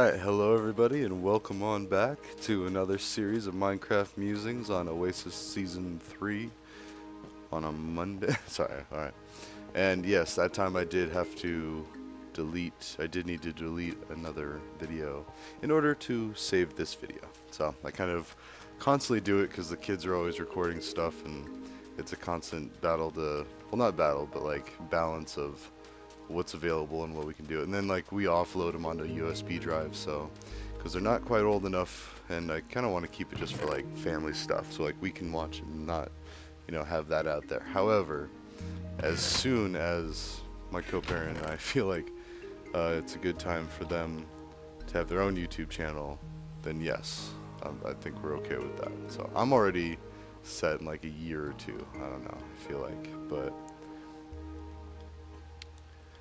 Alright, hello everybody and welcome on back to another series of Minecraft Musings on Oasis Season 3 on a Monday. Sorry, alright. And yes, that time I did have to I did need to delete another video in order to save this video. So I kind of constantly do it because the kids are always recording stuff and it's a constant battle well not battle, but like balance of what's available and what we can do. And then like we offload them onto USB drives, so because they're not quite old enough, and I kind of want to keep it just for like family stuff, so like we can watch and not, have that out there. However, as soon as my co-parent and I feel like it's a good time for them to have their own YouTube channel, then yes, I think we're okay with that. So I'm already set in like a year or two. I don't know. I feel like, but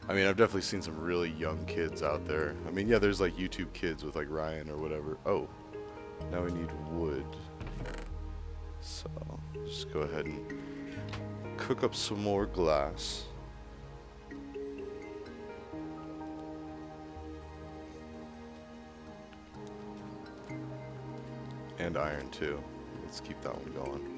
I mean, I've definitely seen some really young kids out there. I mean, yeah, there's like YouTube kids with like Ryan or whatever. Oh, now we need wood. So, just go ahead and cook up some more glass. And iron too. Let's keep that one going.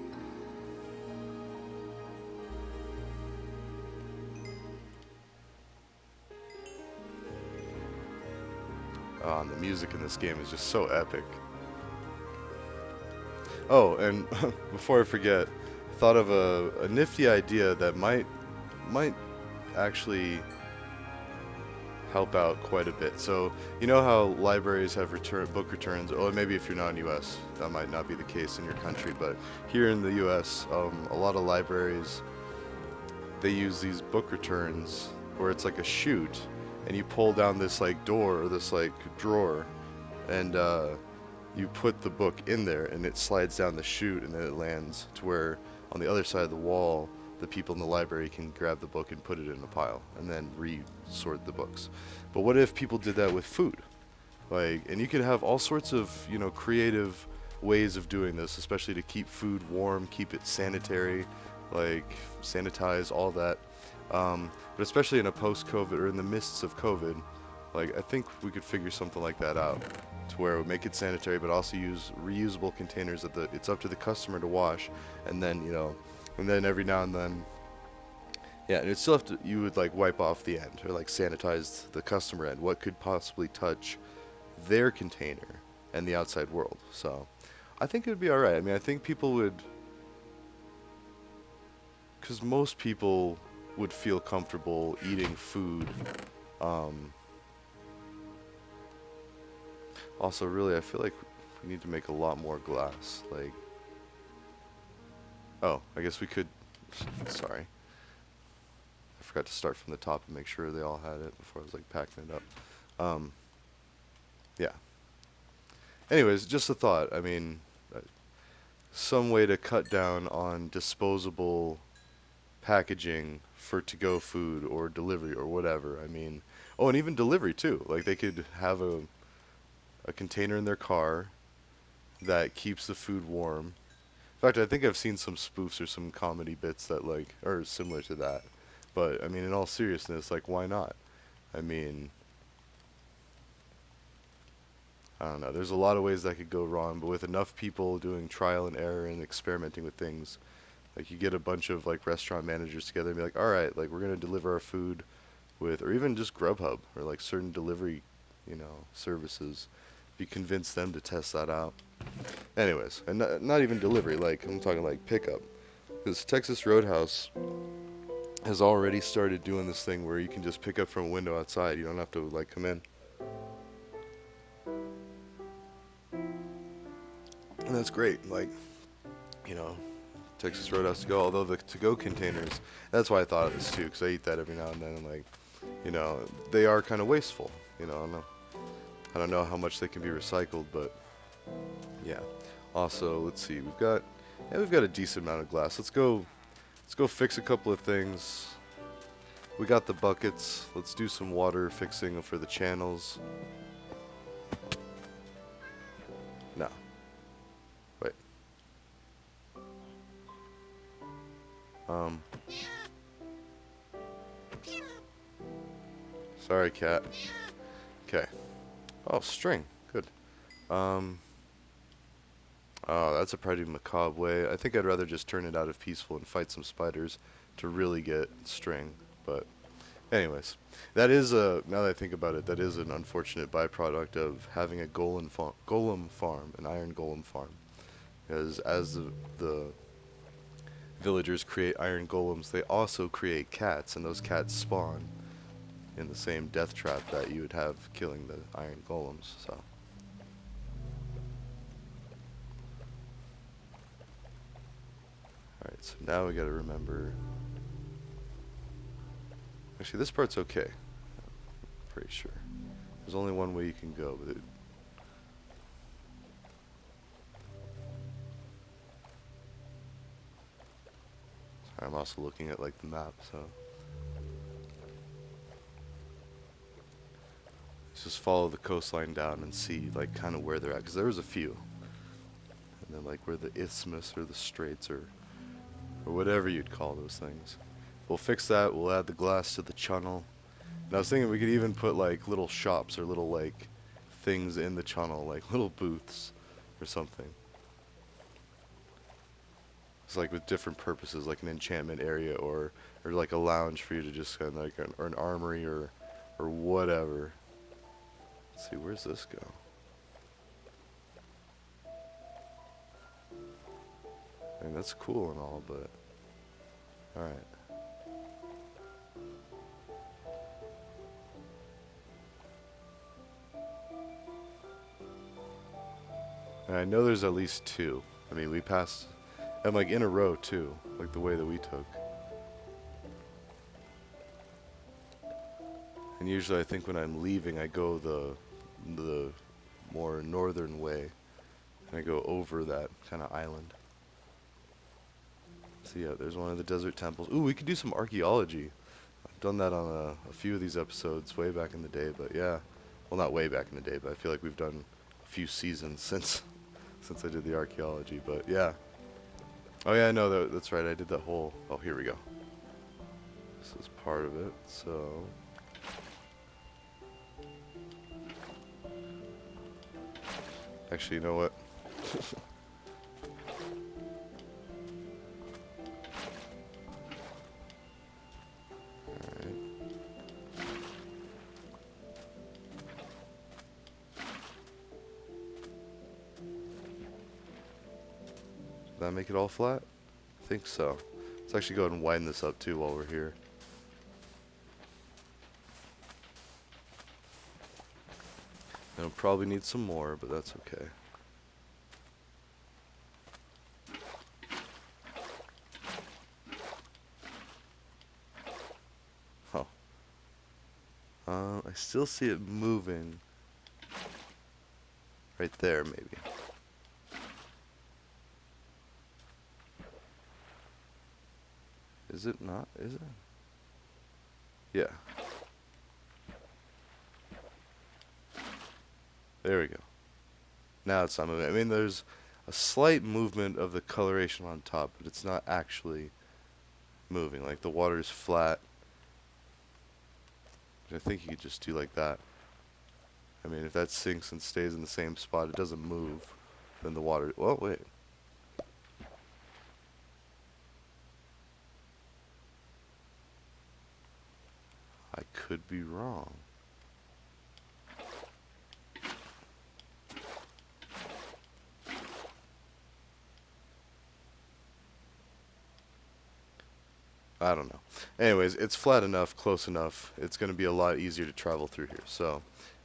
Oh, and the music in this game is just so epic. Oh, and before I forget, I thought of a nifty idea that might actually help out quite a bit. So, you know how libraries have book returns, or maybe if you're not in the US, that might not be the case in your country, but here in the US, a lot of libraries, they use these book returns where it's like a chute, and you pull down this like door or this like drawer, and you put the book in there, and it slides down the chute, and then it lands to where on the other side of the wall, the people in the library can grab the book and put it in a pile, and then re-sort the books. But what if people did that with food? Like, and you could have all sorts of, creative ways of doing this, especially to keep food warm, keep it sanitary, like sanitize all that. But especially in a post-COVID or in the midst of COVID, like I think we could figure something like that out to where we make it sanitary, but also use reusable containers that it's up to the customer to wash, and then and then every now and then, yeah, and it still have to you would like wipe off the end or like sanitize the customer end. What could possibly touch their container and the outside world? So I think it would be all right. I mean, I think people would, because most people would feel comfortable eating food. Um, Also, really, I feel like we need to make a lot more glass. Like, oh, I guess we could. Sorry, I forgot to start from the top and make sure they all had it before I was like packing it up. Um, yeah. Anyways, just a thought. I mean, uh, some way to cut down on disposable packaging for to-go food or delivery or whatever. I mean, oh, and even delivery too. Like they could have a container in their car that keeps the food warm. In fact, I think I've seen some spoofs or some comedy bits that like are similar to that. But I mean, in all seriousness, like why not? I mean, I don't know. There's a lot of ways that could go wrong, but with enough people doing trial and error and experimenting with things, like you get a bunch of like restaurant managers together and be like, "All right, like we're gonna deliver our food with, or even just Grubhub or like certain delivery, services." If you convince them to test that out. Anyways, and not even delivery, like I'm talking like pickup. Because Texas Roadhouse has already started doing this thing where you can just pick up from a window outside. You don't have to like come in. And that's great. Like, you know, Texas Roadhouse to go. Although the to go containers, that's why I thought of this too, because I eat that every now and then. And like, you know, they are kind of wasteful. I don't know how much they can be recycled, but yeah. Also, let's see. We've got a decent amount of glass. Let's go fix a couple of things. We got the buckets. Let's do some water fixing for the channels. No, wait. Um, Sorry, cat. Okay. Oh, string. Good. Um, oh, that's a pretty macabre way. I think I'd rather just turn it out if peaceful and fight some spiders to really get string. But anyways, that is a, now that I think about it, that is an unfortunate byproduct of having a golem farm, an iron golem farm. Because as the villagers create iron golems, they also create cats, and those cats spawn in the same death trap that you would have killing the iron golems. So, alright, so now we gotta remember. Actually, this part's okay. Pretty sure. There's only one way you can go, but I'm also looking at like the map, so let's just follow the coastline down and see like kind of where they're at, because there was a few, and then like where the isthmus or the straits or whatever you'd call those things. We'll fix that. We'll add the glass to the channel. And I was thinking we could even put like little shops or little like things in the channel, like little booths or something. It's like with different purposes, like an enchantment area or like a lounge for you to just kind of like or an armory or whatever. Let's see, where's this go? I mean, that's cool and all, but all right. And I know there's at least two. I mean, we passed, and like in a row too, like the way that we took. And usually I think when I'm leaving, I go the more northern way, and I go over that kind of island. So yeah, there's one of the desert temples. Ooh, we could do some archaeology. I've done that on a few of these episodes way back in the day, but yeah. Well, not way back in the day, but I feel like we've done a few seasons since I did the archaeology, but yeah. Oh yeah, I know that's right. I did that whole. Oh, here we go. This is part of it. So actually, you know what? Alright. Did that make it all flat? I think so. Let's actually go ahead and widen this up too while we're here. It'll probably need some more, but that's okay. Huh. I still see it moving. Right there, maybe. Is it not? Is it? Yeah. There we go. Now it's not moving. I mean, there's a slight movement of the coloration on top, but it's not actually moving. Like the water is flat. I think you could just do like that. I mean, if that sinks and stays in the same spot, it doesn't move, then the water... Oh, wait. I could be wrong. I don't know. Anyways, it's flat enough, close enough. It's going to be a lot easier to travel through here. So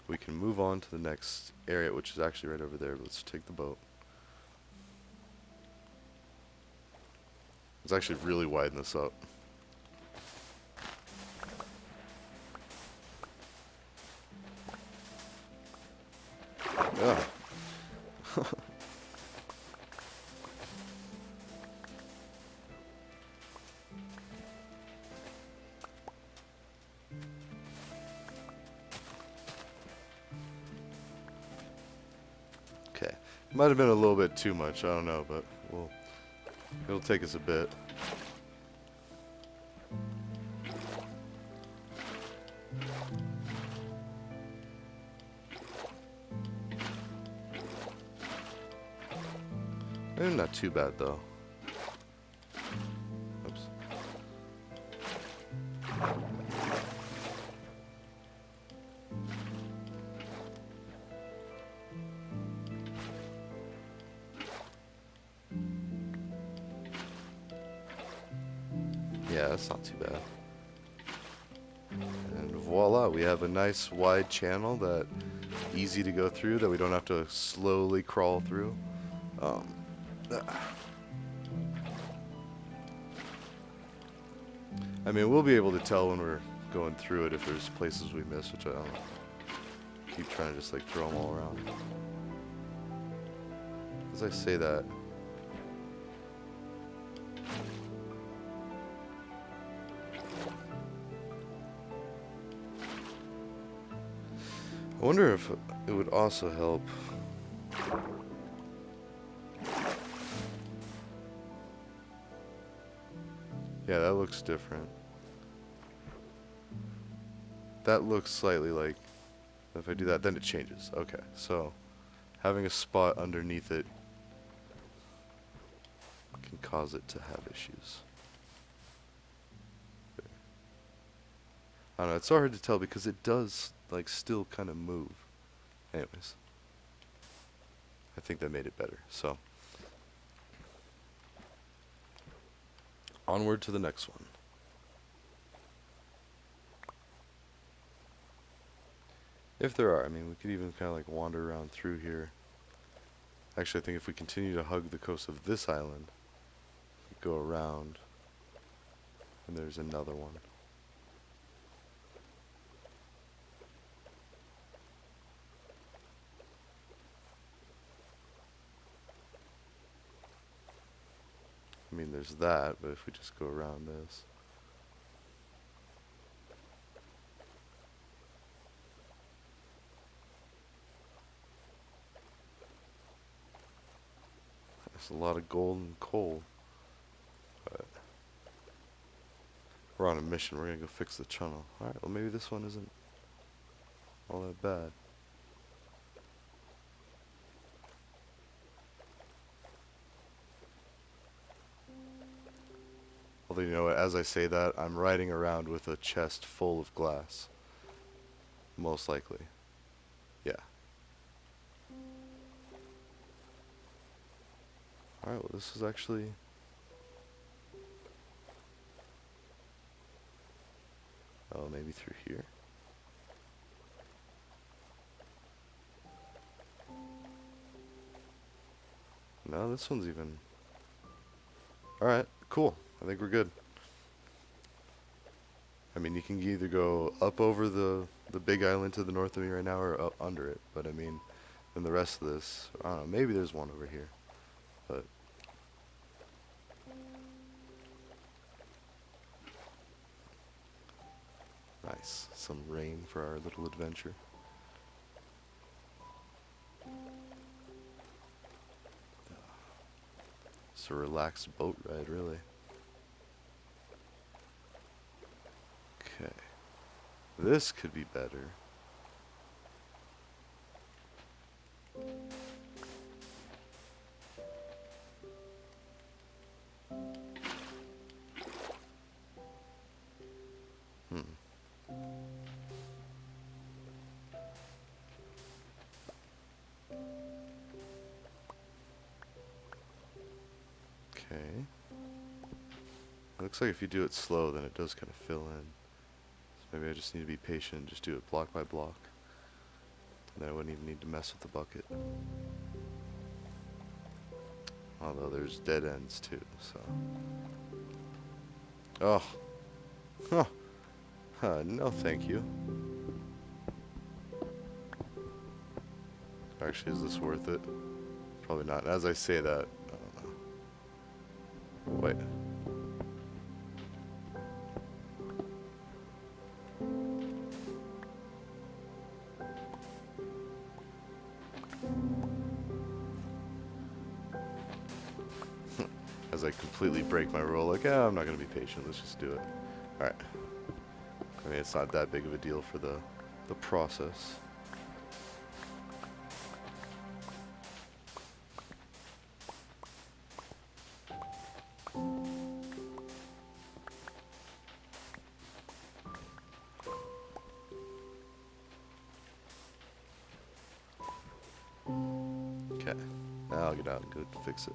we can move on to the next area, which is actually right over there. Let's take the boat. Let's actually really widen this up. Yeah. Okay. Might have been a little bit too much. I don't know, but it'll take us a bit. Not too bad though. Oops. Yeah, that's not too bad. And voila, we have a nice wide channel that easy to go through that we don't have to slowly crawl through. I mean, we'll be able to tell when we're going through it if there's places we miss, which I don't keep trying to just like throw them all around. As I say that, I wonder if it would also help. Yeah, that looks different. That looks slightly like, if I do that, then it changes. Okay, so having a spot underneath it can cause it to have issues. I don't know, it's so hard to tell because it does, like, still kind of move. Anyways, I think that made it better. So, onward to the next one. If there are, I mean, we could even kind of like wander around through here. Actually, I think if we continue to hug the coast of this island, we go around, and there's another one. I mean, there's that, but if we just go around this. There's a lot of gold and coal. But we're on a mission. We're gonna go fix the tunnel. Alright, well maybe this one isn't all that bad. Although, you know what, as I say that, I'm riding around with a chest full of glass. Most likely. Yeah. Alright, well this is actually... Oh, maybe through here? No, this one's even... Alright, cool. I think we're good. I mean, you can either go up over the big island to the north of me right now or up under it. But I mean, then the rest of this, I don't know, maybe there's one over here. But nice. Some rain for our little adventure. It's a relaxed boat ride, really. Okay. This could be better. Hmm. Okay. Looks like if you do it slow, then it does kind of fill in. So maybe I just need to be patient and just do it block by block. And then I wouldn't even need to mess with the bucket. Although there's dead ends too, so. Oh. Huh. No thank you. Actually, is this worth it? Probably not. As I say that, I don't know. Wait. As I completely break my rule, like, yeah, I'm not gonna be patient. Let's just do it. All right. I mean, it's not that big of a deal for the process. Okay. Now I'll get out and go fix it.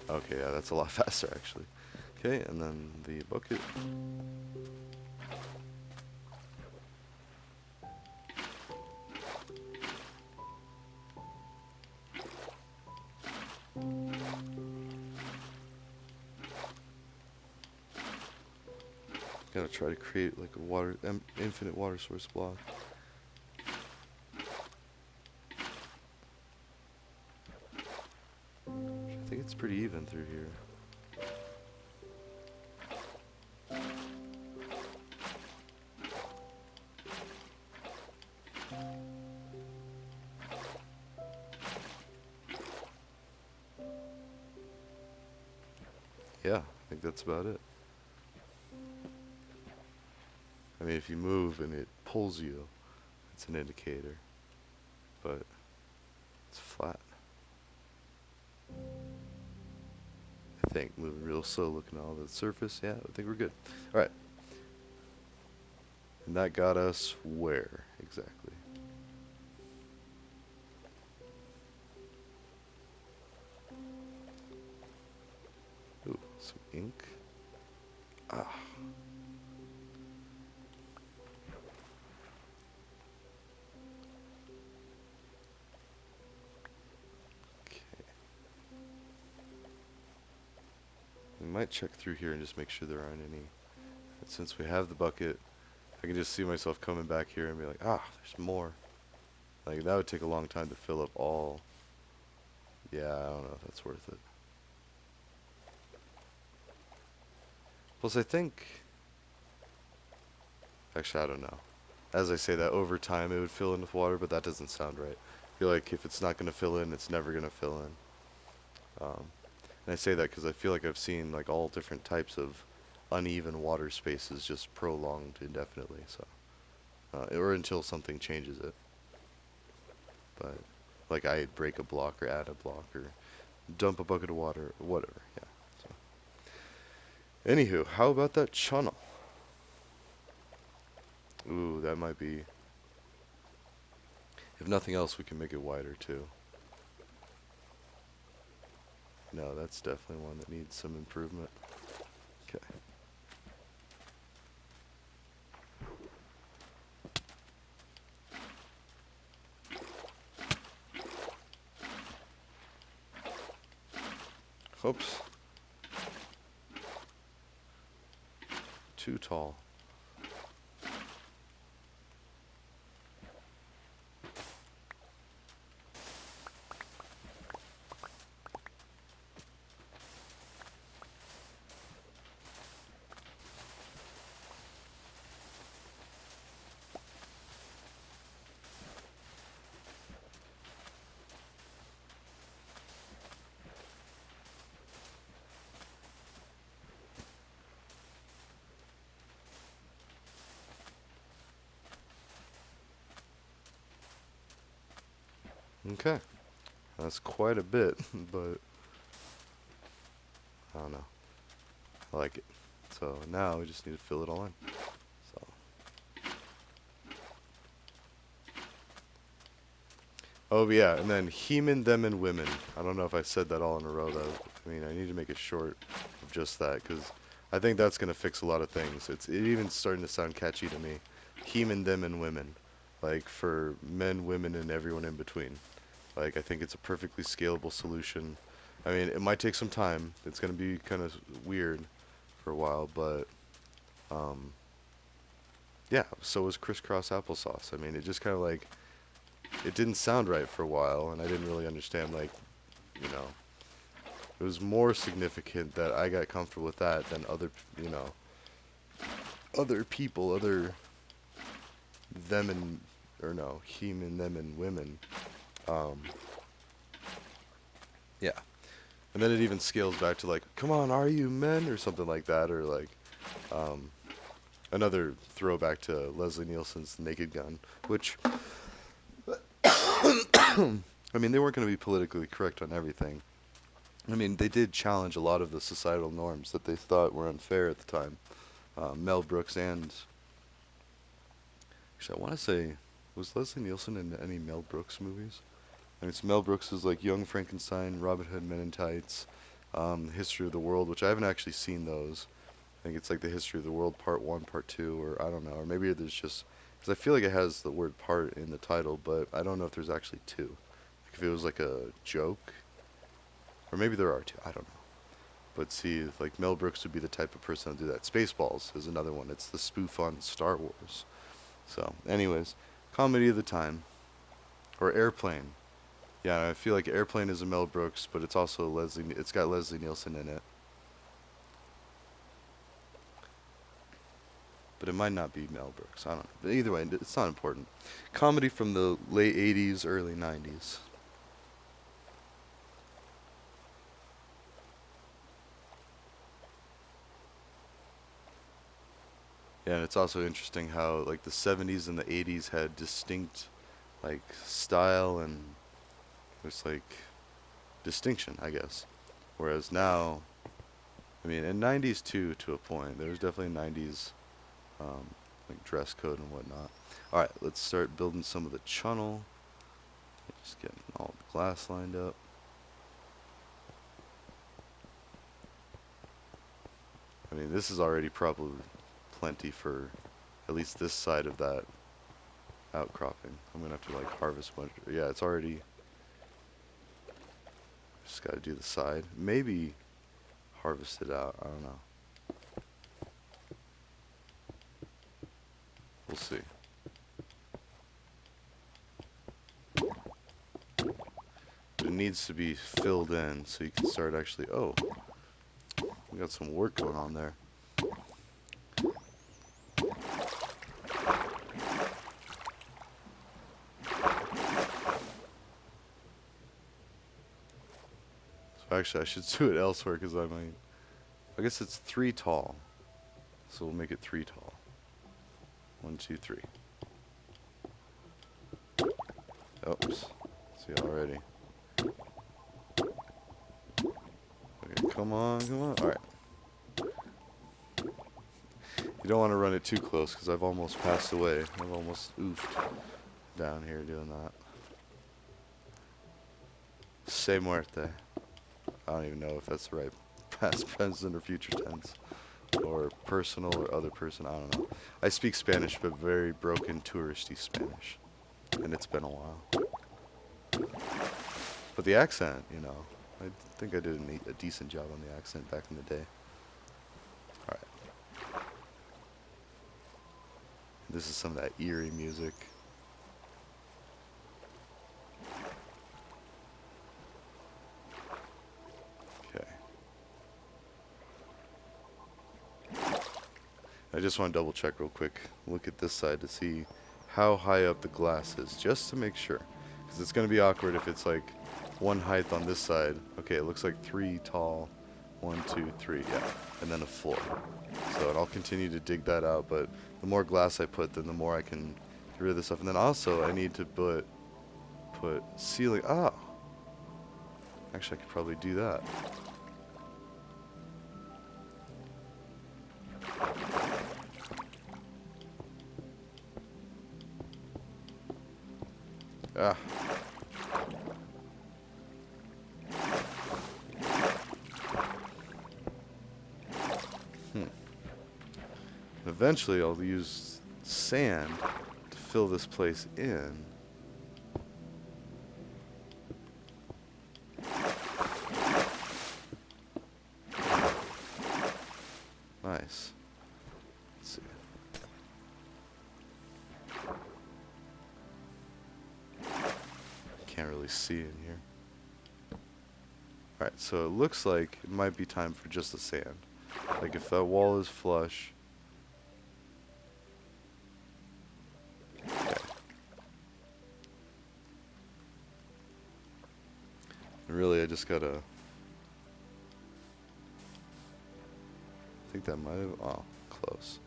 Okay, yeah, that's a lot faster actually. Okay, and then the bucket. Gotta try to create like a infinite water source block. I think it's pretty even through here. Yeah, I think that's about it. I mean, if you move and it pulls you, it's an indicator, but it's flat. I think moving real slow, looking at all the surface. Yeah, I think we're good. All right, and that got us where exactly? Ooh, some ink. Ah, okay. We might check through here and just make sure there aren't any. And since we have the bucket, I can just see myself coming back here and be like, ah, there's more. Like that would take a long time to fill up all. Yeah, I don't know if that's worth it. Plus, I think. Actually, I don't know. As I say that, over time it would fill in with water, but that doesn't sound right. I feel like if it's not going to fill in, it's never going to fill in. And I say that because I feel like I've seen like all different types of uneven water spaces just prolonged indefinitely. So, or until something changes it. But like I break a block or add a block or dump a bucket of water, whatever. Yeah. So, anywho, how about that channel? Ooh, that might be. If nothing else, we can make it wider too. No, that's definitely one that needs some improvement. Okay. Oops. Too tall. Okay. That's quite a bit, but I don't know. I like it. So now we just need to fill it all in. So, oh yeah, and then heman, them, and women. I don't know if I said that all in a row though. I mean, I need to make it short of just that because I think that's gonna fix a lot of things. It even starting to sound catchy to me. Heman, them, and women, like for men, women, and everyone in between. Like I think it's a perfectly scalable solution. I mean, it might take some time. It's gonna be kind of weird for a while, but um, yeah. So was crisscross applesauce. I mean, it just kind of like it didn't sound right for a while, and I didn't really understand like you know it was more significant that I got comfortable with that than other other people, other them and or no him and them and women. Um, yeah, and then it even scales back to like, come on, are you men or something like that, or like um, another throwback to Leslie Nielsen's Naked Gun, which I mean they weren't going to be politically correct on everything. I mean, they did challenge a lot of the societal norms that they thought were unfair at the time. Mel Brooks and actually, I want to say Was Leslie Nielsen in any Mel Brooks movies? And it's Mel Brooks's like Young Frankenstein, Robin Hood Men in Tights, History of the World, which I haven't actually seen those. I think it's like the History of the World Part 1, Part 2, or I don't know. Or maybe there's just, because I feel like it has the word part in the title, but I don't know if there's actually two. Like if it was like a joke, or maybe there are two, I don't know. But see, like Mel Brooks would be the type of person to do that. Spaceballs is another one. It's the spoof on Star Wars. So, anyways, comedy of the time. Or Airplane. Yeah, I feel like Airplane is a Mel Brooks, but it's also Leslie. It's got Leslie Nielsen in it, but it might not be Mel Brooks. I don't know. But either way, it's not important. Comedy from the late '80s, early '90s. Yeah, and it's also interesting how like the '70s and the '80s had distinct like style and it's like distinction, I guess. Whereas now, I mean, in '90s too, to a point, there was definitely '90s um, like dress code and whatnot. All right, let's start building some of the channel. Just getting all the glass lined up. I mean, this is already probably plenty for at least this side of that outcropping. I'm gonna have to like harvest much. Yeah, it's already. Just gotta do the side. Maybe harvest it out. I don't know. We'll see. But it needs to be filled in so you can start actually. Oh, we got some work going on there. So actually, I should do it elsewhere because I might. I guess it's 3 tall, so we'll make it 3 tall. 1, 2, 3. Oops. See already. Okay, come on, come on. All right. You don't want to run it too close because I've almost passed away. I've almost oofed down here doing that. Se muerte. I don't even know if that's the right past, present, or future tense. Or personal or other person. I don't know. I speak Spanish, but very broken touristy Spanish. And it's been a while. But the accent, you know, I think I did a decent job on the accent back in the day. Alright. This is some of that eerie music. Okay. I just want to double check real quick. Look at this side to see how high up the glass is, just to make sure. Because it's going to be awkward if it's like one height on this side. Okay, it looks like 3 tall. 1, 2, 3, yeah. And then a floor. So and I'll continue to dig that out, but the more glass I put, then the more I can get rid of this stuff. And then also I need to put ceiling. Ah, actually I could probably do that. Ah, hmm. Eventually I'll use sand to fill this place in. Nice. Let's see. Can't really see in here. Alright, so it looks like it might be time for just the sand. Like if that wall is flush. Okay. Really, I just gotta. I think that might have. Oh, close.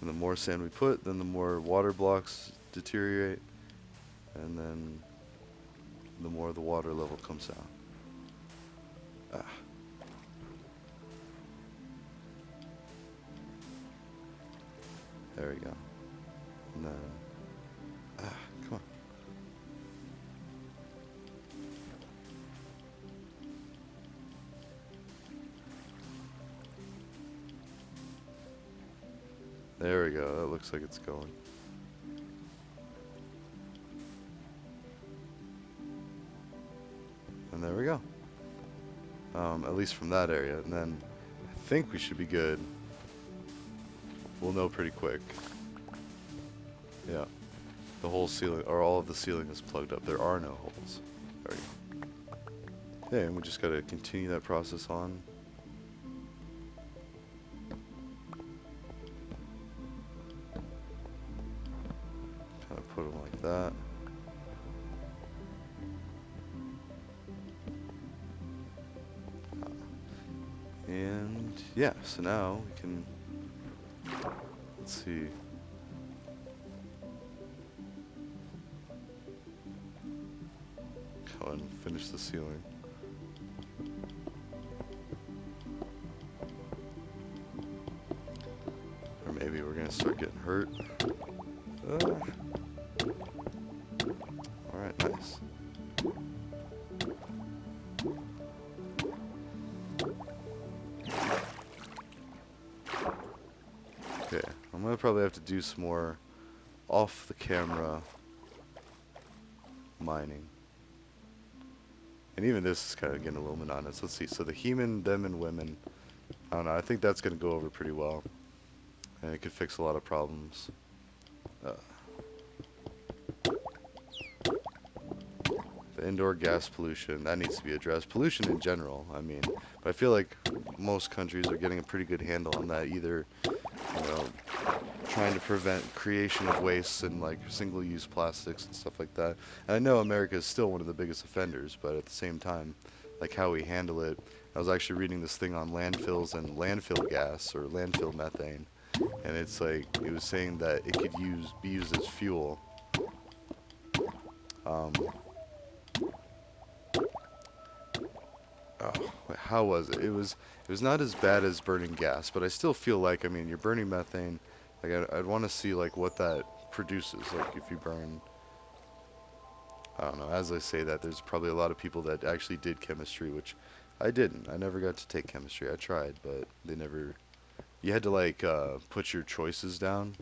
And the more sand we put, then the more water blocks deteriorate, and then the more the water level comes down. Ah. There we go. And then, come on. There we go. That looks like it's going. And there we go. At least from that area. And then I think we should be good. We'll know pretty quick. Yeah. The whole ceiling, or all of the ceiling is plugged up. There are no holes. There we go. Okay, and we just gotta continue that process on. Kind of put them like that. And yeah, so now we can, let's see. Go and finish the ceiling. Or maybe we're gonna start getting hurt. Alright, nice. Okay, I'm gonna probably have to do some more off the camera mining. And even this is kind of getting a little monotonous. Let's see, so the human, them, and women. I don't know, I think that's gonna go over pretty well. And it could fix a lot of problems. The indoor gas pollution, that needs to be addressed. Pollution in general, I mean. But I feel like most countries are getting a pretty good handle on that. Either, you know, trying to prevent creation of wastes and like single-use plastics and stuff like that. And I know America is still one of the biggest offenders, but at the same time, like how we handle it. I was actually reading this thing on landfills and landfill gas or landfill methane, and it's like it was saying that it could be used as fuel. Um, oh, how was it? It was not as bad as burning gas, but I still feel like, I mean, you're burning methane. Like I'd want to see like what that produces. Like if you burn, I don't know. As I say that, there's probably a lot of people that actually did chemistry, which I didn't. I never got to take chemistry. I tried, but they never. You had to like put your choices down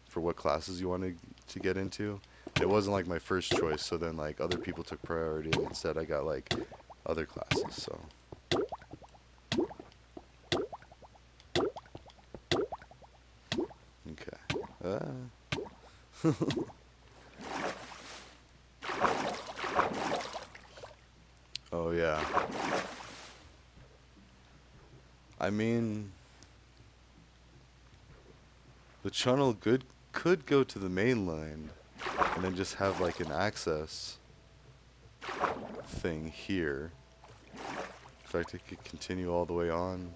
for what classes you wanted to get into. It wasn't like my first choice, so then like other people took priority, and instead I got like other classes. So okay. Oh yeah. I mean, the channel could go to the mainland, and then just have like an access thing here. In fact, it could continue all the way on.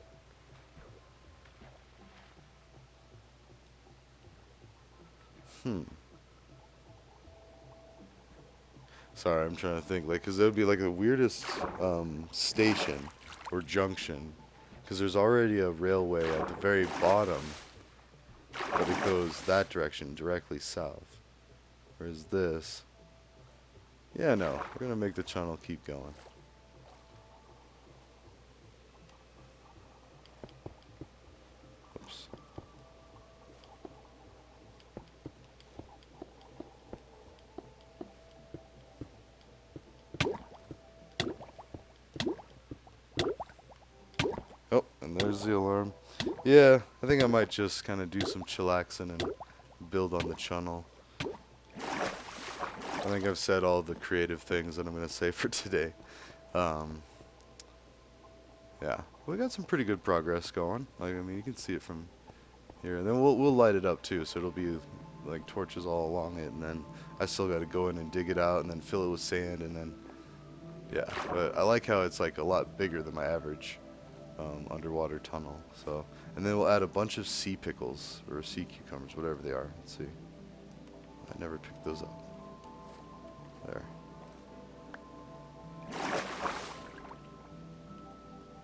Hmm. Sorry, I'm trying to think. Like, cause that would be like the weirdest station or junction, cause there's already a railway at the very bottom, but it goes that direction, directly south. Whereas this, yeah, no, we're gonna make the channel keep going. Oops. Oh, and there's the alarm. Yeah, I think I might just kind of do some chillaxing and build on the channel. I think I've said all the creative things that I'm gonna say for today. Um, yeah, we got some pretty good progress going. Like, I mean, you can see it from here, and then we'll light it up too, so it'll be like torches all along it, and then I still got to go in and dig it out, and then fill it with sand, and then yeah. But I like how it's like a lot bigger than my average underwater tunnel. So, and then we'll add a bunch of sea pickles or sea cucumbers, whatever they are. Let's see. I never picked those up. There.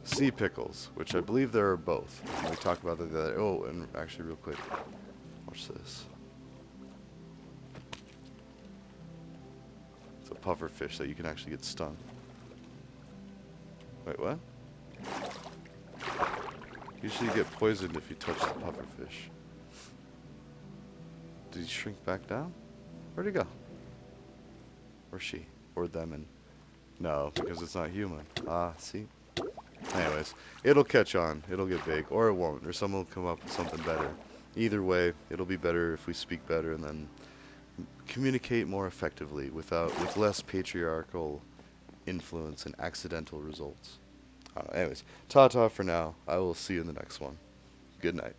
Sea pickles, which I believe there are both. We talked about that the other. Oh, and actually, real quick, I'll What's this? It's a puffer fish that you can actually get stung. Wait, what? Usually you get poisoned if you touch the puffer fish. Did he shrink back down? Where'd he go? Or she? Or them and... No, because it's not human. Ah, see? Anyways, it'll catch on. It'll get big. Or it won't. Or someone will come up with something better. Either way, it'll be better if we speak better and then communicate more effectively with less patriarchal influence and accidental results. Anyways, ta-ta for now. I will see you in the next one. Good night.